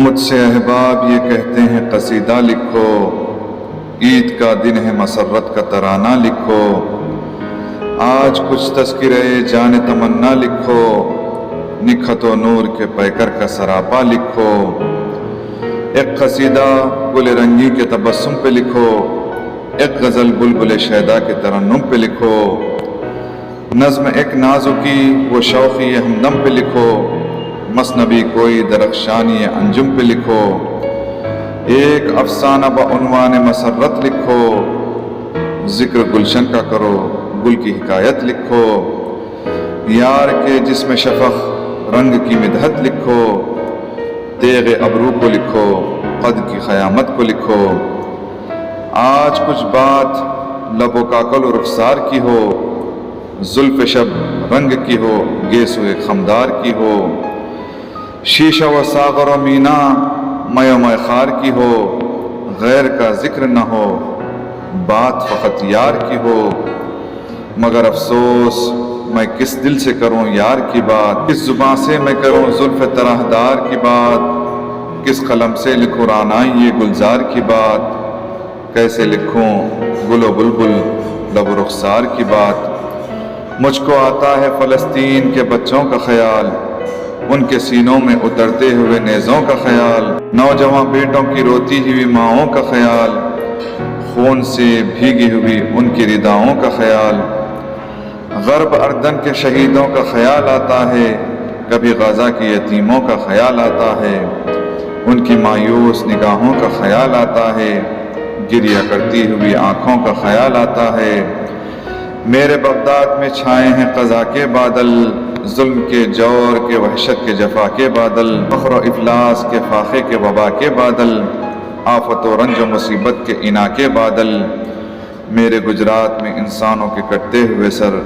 مجھ سے احباب یہ کہتے ہیں قصیدہ لکھو، عید کا دن ہے مسرت کا ترانہ لکھو، آج کچھ تذکرہ جان تمنا لکھو، نکھت و نور کے پیکر کا سراپا لکھو، ایک قصیدہ گل رنگی کے تبسم پہ لکھو، ایک غزل بلبل شیدا کے ترنم پہ لکھو، نظم ایک نازکی وہ شوقی ہمدم پہ لکھو، مثنوی کوئی درخشانی انجم پہ لکھو، ایک افسانہ بعنوان مسرت لکھو، ذکر گلشن کا کرو گل کی حکایت لکھو، یار کے جسم شفق رنگ کی مدحت لکھو، تیغ ابرو کو لکھو قد کی قیامت کو لکھو، آج کچھ بات لب و کاکل و رخسار کی ہو، زلف شب رنگ کی ہو گیسو ایک خمدار کی ہو، شیشہ و ساغر و مینا میں و میخار کی ہو، غیر کا ذکر نہ ہو بات فقط یار کی ہو، مگر افسوس میں کس دل سے کروں یار کی بات، کس زبان سے میں کروں زلف طرحدار کی بات، کس قلم سے لکھوں رعنائی یہ گلزار کی بات، کیسے لکھوں گل و بلبل لب و رخسار کی بات، مجھ کو آتا ہے فلسطین کے بچوں کا خیال، ان کے سینوں میں اترتے ہوئے نیزوں کا خیال، نوجوان بیٹوں کی روتی ہوئی ماؤں کا خیال، خون سے بھیگی ہوئی ان کی رداؤں کا خیال، غرب اردن کے شہیدوں کا خیال آتا ہے، کبھی غزہ کی یتیموں کا خیال آتا ہے، ان کی مایوس نگاہوں کا خیال آتا ہے، گریہ کرتی ہوئی آنکھوں کا خیال آتا ہے، میرے بغداد میں چھائے ہیں قضا کے بادل، ظلم کے جور کے وحشت کے جفا کے بادل، فخر و افلاس کے فاقے کے وبا کے بادل، آفت و رنج و مصیبت کے انا کے بادل، میرے گجرات میں انسانوں کے کٹتے ہوئے سر،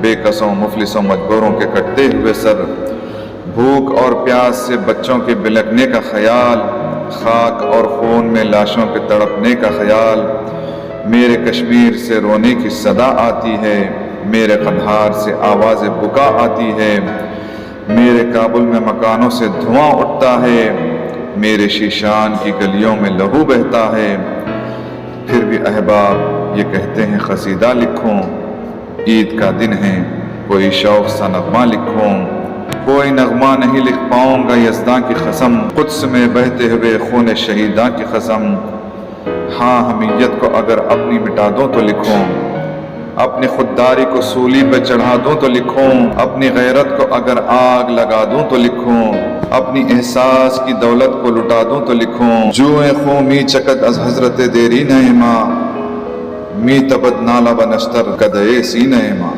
بے کسوں مفلسوں مجبوروں کے کٹتے ہوئے سر، بھوک اور پیاس سے بچوں کے بلکنے کا خیال، خاک اور خون میں لاشوں کے تڑپنے کا خیال، میرے کشمیر سے رونے کی صدا آتی ہے، میرے قندھار سے آواز بکا آتی ہے، میرے کابل میں مکانوں سے دھواں اٹھتا ہے، میرے شیشان کی گلیوں میں لہو بہتا ہے، پھر بھی احباب یہ کہتے ہیں قصیدہ لکھوں، عید کا دن ہے کوئی شوق سا نغمہ لکھوں، کوئی نغمہ نہیں لکھ پاؤں گا یزداں کی قسم، قدس میں بہتے ہوئے خون شہیداں کی قسم، ہاں حمیت کو اگر اپنی مٹا دوں تو لکھوں، اپنی خودداری کو سولی پہ چڑھا دوں تو لکھوں، اپنی غیرت کو اگر آگ لگا دوں تو لکھوں، اپنی احساس کی دولت کو لٹا دوں تو لکھوں، جوئے خوں می چکد از حضرت دیری نعمہ، می تبد نالا بنشتر کدئے سینہ ماں۔